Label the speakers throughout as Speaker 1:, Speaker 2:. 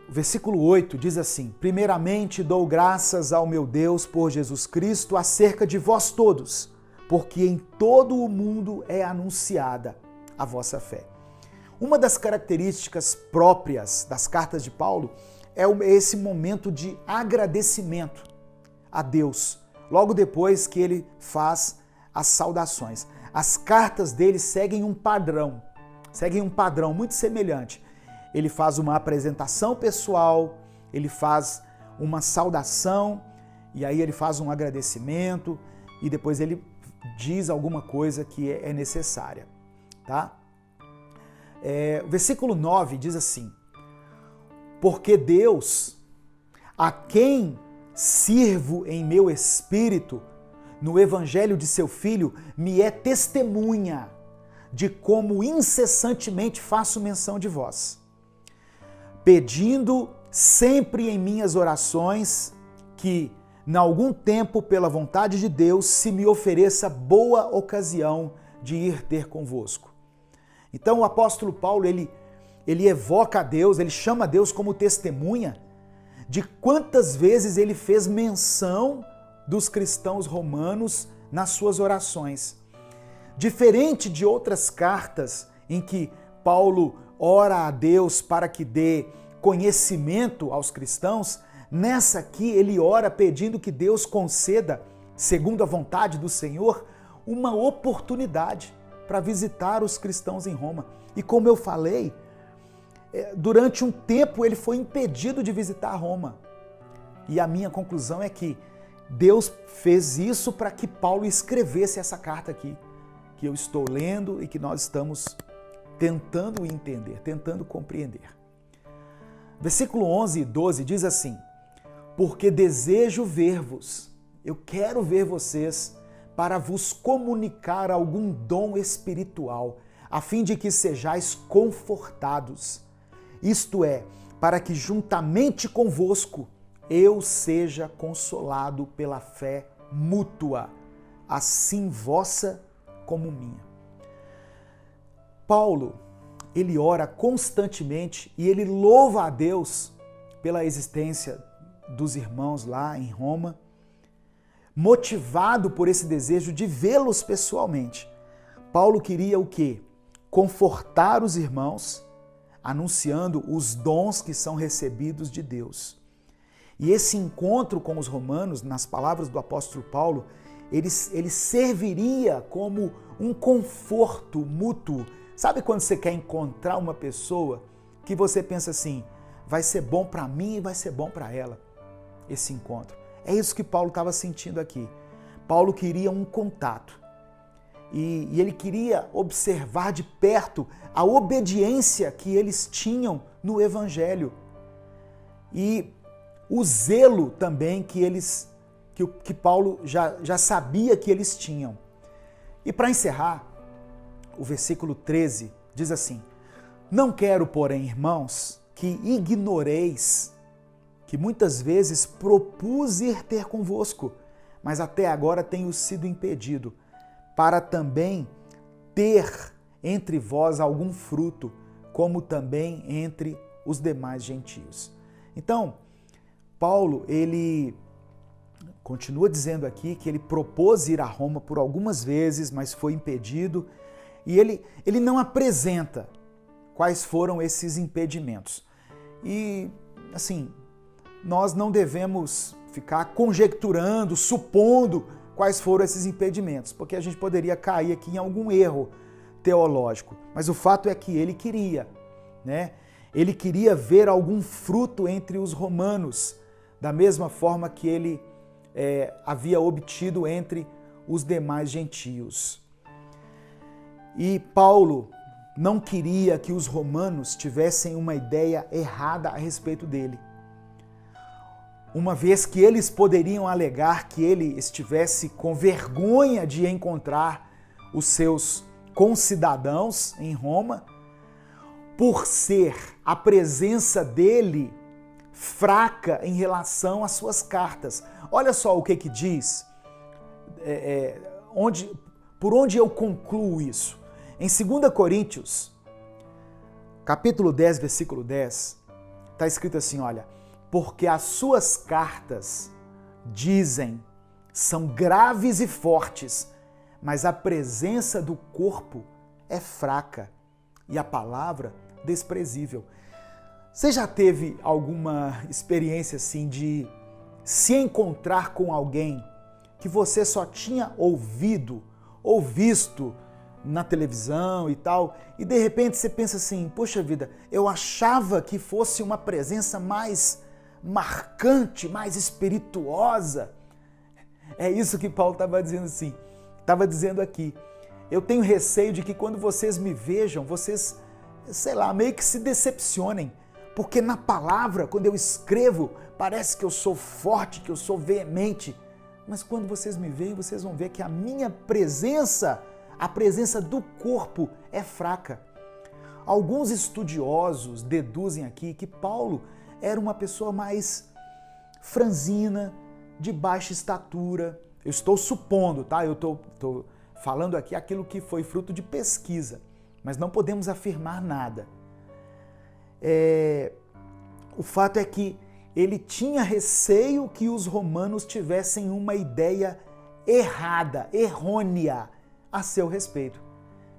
Speaker 1: versículo 8 diz assim: primeiramente dou graças ao meu Deus por Jesus Cristo acerca de vós todos, porque em todo o mundo é anunciada a vossa fé. Uma das características próprias das cartas de Paulo é esse momento de agradecimento a Deus, logo depois que ele faz as saudações. As cartas dele seguem um padrão muito semelhante. Ele faz uma apresentação pessoal, ele faz uma saudação, e aí ele faz um agradecimento, e depois ele diz alguma coisa que é necessária, tá? Versículo 9 diz assim: porque Deus, a quem sirvo em meu espírito, no evangelho de seu Filho, me é testemunha de como incessantemente faço menção de vós, pedindo sempre em minhas orações que, em algum tempo, pela vontade de Deus, se me ofereça boa ocasião de ir ter convosco. Então o apóstolo Paulo, ele evoca a Deus, ele chama a Deus como testemunha de quantas vezes ele fez menção dos cristãos romanos nas suas orações. Diferente de outras cartas em que Paulo ora a Deus para que dê conhecimento aos cristãos, nessa aqui ele ora pedindo que Deus conceda, segundo a vontade do Senhor, uma oportunidade para visitar os cristãos em Roma. E como eu falei, durante um tempo ele foi impedido de visitar Roma. E a minha conclusão é que Deus fez isso para que Paulo escrevesse essa carta aqui, que eu estou lendo e que nós estamos tentando entender, tentando compreender. Versículo 11 e 12 diz assim: porque desejo ver-vos, eu quero ver vocês, para vos comunicar algum dom espiritual, a fim de que sejais confortados. Isto é, para que juntamente convosco eu seja consolado pela fé mútua, assim vossa como minha. Paulo, ele ora constantemente e ele louva a Deus pela existência dos irmãos lá em Roma, motivado por esse desejo de vê-los pessoalmente. Paulo queria o quê? Confortar os irmãos, anunciando os dons que são recebidos de Deus. E esse encontro com os romanos, nas palavras do apóstolo Paulo, ele serviria como um conforto mútuo. Sabe quando você quer encontrar uma pessoa que você pensa assim, vai ser bom para mim e vai ser bom para ela, esse encontro. É isso que Paulo estava sentindo aqui. Paulo queria um contato. E ele queria observar de perto a obediência que eles tinham no Evangelho. E o zelo também que Paulo já sabia que eles tinham. E para encerrar, o versículo 13 diz assim: não quero, porém, irmãos, que ignoreis que muitas vezes propus ir ter convosco, mas até agora tenho sido impedido, para também ter entre vós algum fruto, como também entre os demais gentios. Então, Paulo, ele continua dizendo aqui que ele propôs ir a Roma por algumas vezes, mas foi impedido, e ele não apresenta quais foram esses impedimentos. E, assim, nós não devemos ficar conjecturando, supondo quais foram esses impedimentos, porque a gente poderia cair aqui em algum erro teológico. Mas o fato é que ele queria, né? Ele queria ver algum fruto entre os romanos, da mesma forma que ele havia obtido entre os demais gentios. E Paulo não queria que os romanos tivessem uma ideia errada a respeito dele, uma vez que eles poderiam alegar que ele estivesse com vergonha de encontrar os seus concidadãos em Roma, por ser a presença dele fraca em relação às suas cartas. Olha só o que diz, por onde eu concluo isso. Em 2 Coríntios, capítulo 10, versículo 10, Está escrito assim, olha, porque as suas cartas dizem, são graves e fortes, mas a presença do corpo é fraca e a palavra desprezível. Você já teve alguma experiência assim de se encontrar com alguém que você só tinha ouvido ou visto na televisão e tal, e de repente você pensa assim, poxa vida, eu achava que fosse uma presença mais marcante, mais espirituosa. É isso que Paulo estava dizendo assim, estava dizendo aqui. Eu tenho receio de que quando vocês me vejam, vocês, sei lá, meio que se decepcionem, porque na palavra, quando eu escrevo, parece que eu sou forte, que eu sou veemente, mas quando vocês me veem, vocês vão ver que a minha presença, a presença do corpo é fraca. Alguns estudiosos deduzem aqui que Paulo era uma pessoa mais franzina, de baixa estatura. Eu estou supondo, tá? Eu estou falando aqui aquilo que foi fruto de pesquisa, mas não podemos afirmar nada. O fato é que ele tinha receio que os romanos tivessem uma ideia errada, errônea a seu respeito.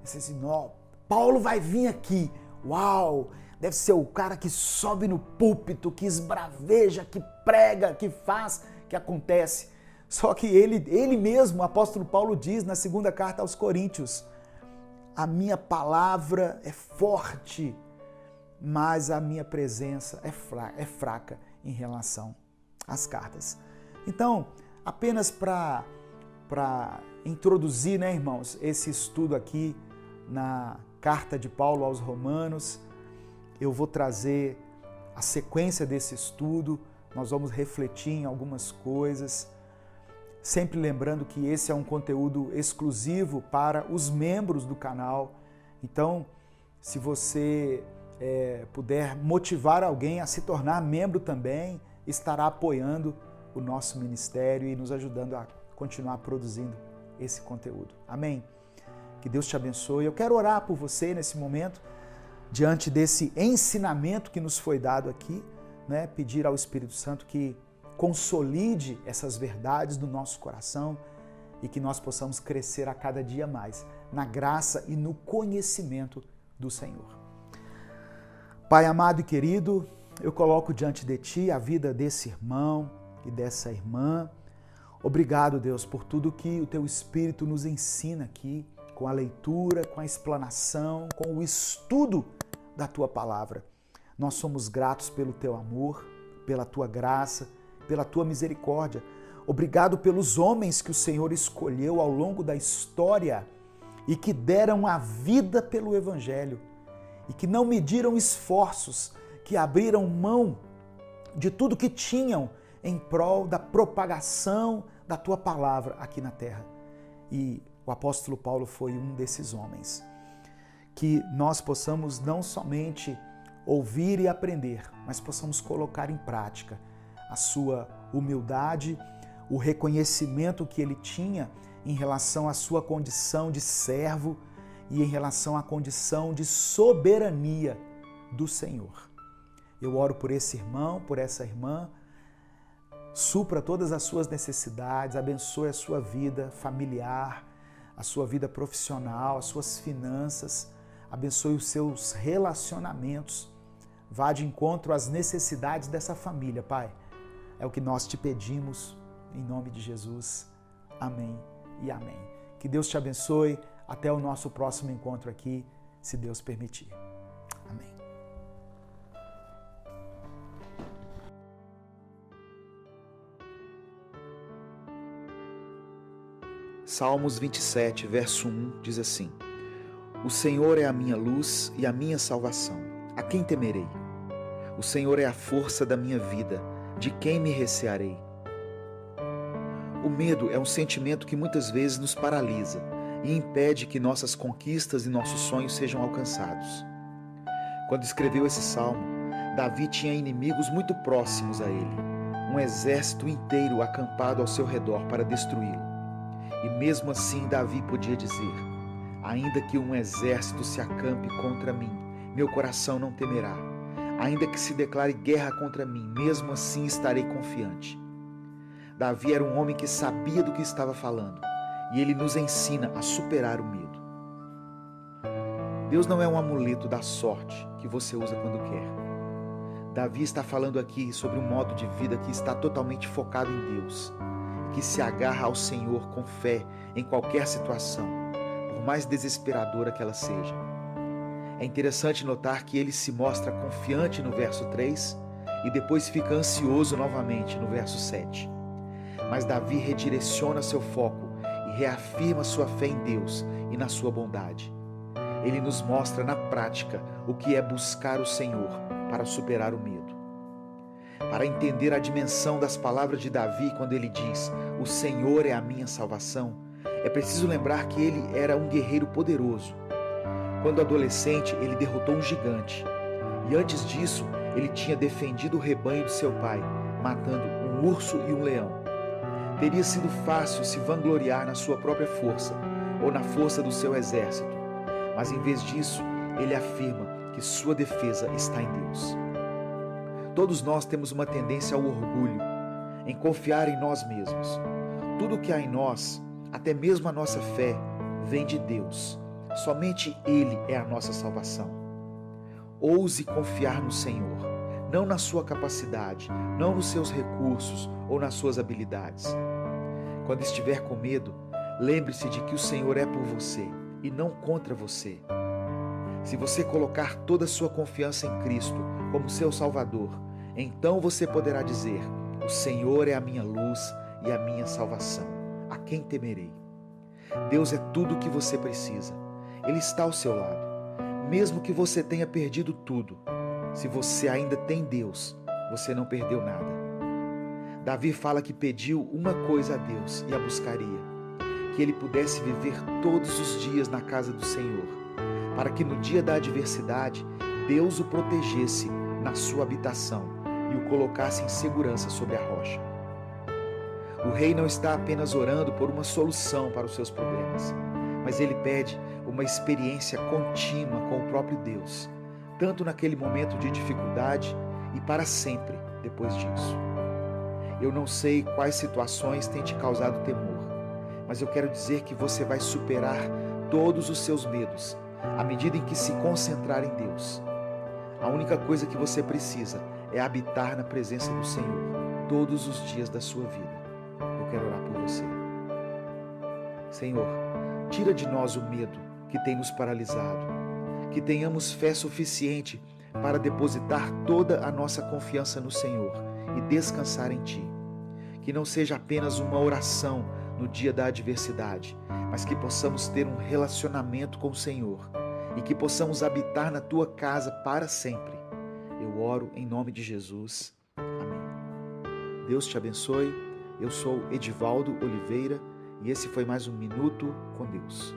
Speaker 1: Disse assim, não, Paulo vai vir aqui, uau, deve ser o cara que sobe no púlpito, que esbraveja, que prega, que faz, que acontece. Só que ele mesmo, o apóstolo Paulo diz na segunda carta aos Coríntios, a minha palavra é forte, mas a minha presença é fraca em relação às cartas. Então, apenas para introduzir, né, irmãos, esse estudo aqui na carta de Paulo aos Romanos, eu vou trazer a sequência desse estudo, nós vamos refletir em algumas coisas, sempre lembrando que esse é um conteúdo exclusivo para os membros do canal. Então, se você puder motivar alguém a se tornar membro também, estará apoiando o nosso ministério e nos ajudando a continuar produzindo esse conteúdo. Amém? Que Deus te abençoe. Eu quero orar por você nesse momento, diante desse ensinamento que nos foi dado aqui, né? Pedir ao Espírito Santo que consolide essas verdades no nosso coração e que nós possamos crescer a cada dia mais na graça e no conhecimento do Senhor. Pai amado e querido, eu coloco diante de Ti a vida desse irmão e dessa irmã. Obrigado, Deus, por tudo que o Teu Espírito nos ensina aqui, com a leitura, com a explanação, com o estudo da Tua Palavra. Nós somos gratos pelo Teu amor, pela Tua graça, pela Tua misericórdia. Obrigado pelos homens que o Senhor escolheu ao longo da história e que deram a vida pelo Evangelho e que não mediram esforços, que abriram mão de tudo que tinham em prol da propagação da Tua Palavra aqui na terra. E o apóstolo Paulo foi um desses homens. Que nós possamos não somente ouvir e aprender, mas possamos colocar em prática a sua humildade, o reconhecimento que ele tinha em relação à sua condição de servo e em relação à condição de soberania do Senhor. Eu oro por esse irmão, por essa irmã, supra todas as suas necessidades, abençoe a sua vida familiar, a sua vida profissional, as suas finanças, abençoe os seus relacionamentos, vá de encontro às necessidades dessa família, Pai. É o que nós te pedimos, em nome de Jesus. Amém e amém. Que Deus te abençoe. Até o nosso próximo encontro aqui, se Deus permitir. Amém.
Speaker 2: Salmos 27, verso 1 diz assim: O Senhor é a minha luz e a minha salvação. A quem temerei? O Senhor é a força da minha vida. De quem me recearei? O medo é um sentimento que muitas vezes nos paralisa e impede que nossas conquistas e nossos sonhos sejam alcançados. Quando escreveu esse salmo, Davi tinha inimigos muito próximos a ele, um exército inteiro acampado ao seu redor para destruí-lo. E mesmo assim Davi podia dizer: ainda que um exército se acampe contra mim, meu coração não temerá. Ainda que se declare guerra contra mim, mesmo assim estarei confiante. Davi era um homem que sabia do que estava falando, e ele nos ensina a superar o medo. Deus não é um amuleto da sorte que você usa quando quer. Davi está falando aqui sobre um modo de vida que está totalmente focado em Deus, que se agarra ao Senhor com fé em qualquer situação, por mais desesperadora que ela seja. É interessante notar que ele se mostra confiante no verso 3 e depois fica ansioso novamente no verso 7. Mas Davi redireciona seu foco e reafirma sua fé em Deus e na sua bondade. Ele nos mostra na prática o que é buscar o Senhor para superar o medo. Para entender a dimensão das palavras de Davi quando ele diz: "O Senhor é a minha salvação", é preciso lembrar que ele era um guerreiro poderoso. Quando adolescente, ele derrotou um gigante. E antes disso, ele tinha defendido o rebanho de seu pai, matando um urso e um leão. Teria sido fácil se vangloriar na sua própria força ou na força do seu exército. Mas em vez disso, ele afirma que sua defesa está em Deus. Todos nós temos uma tendência ao orgulho, em confiar em nós mesmos. Tudo que há em nós, até mesmo a nossa fé, vem de Deus. Somente Ele é a nossa salvação. Ouse confiar no Senhor, não na sua capacidade, não nos seus recursos ou nas suas habilidades. Quando estiver com medo, lembre-se de que o Senhor é por você e não contra você. Se você colocar toda a sua confiança em Cristo como seu Salvador, então você poderá dizer: "O Senhor é a minha luz e a minha salvação. A quem temerei?" Deus é tudo o que você precisa. Ele está ao seu lado. Mesmo que você tenha perdido tudo, se você ainda tem Deus, você não perdeu nada. Davi fala que pediu uma coisa a Deus e a buscaria: que ele pudesse viver todos os dias na casa do Senhor, para que no dia da adversidade, Deus o protegesse na sua habitação e o colocasse em segurança sobre a rocha. O rei não está apenas orando por uma solução para os seus problemas, mas ele pede uma experiência contínua com o próprio Deus, tanto naquele momento de dificuldade e para sempre depois disso. Eu não sei quais situações têm te causado temor, mas eu quero dizer que você vai superar todos os seus medos à medida em que se concentrar em Deus. A única coisa que você precisa é habitar na presença do Senhor todos os dias da sua vida. Eu quero orar por você. Senhor, tira de nós o medo que tem nos paralisado, que tenhamos fé suficiente para depositar toda a nossa confiança no Senhor e descansar em Ti. Que não seja apenas uma oração no dia da adversidade, mas que possamos ter um relacionamento com o Senhor e que possamos habitar na Tua casa para sempre. Eu oro em nome de Jesus. Amém. Deus te abençoe. Eu sou Edivaldo Oliveira e esse foi mais um Minuto com Deus.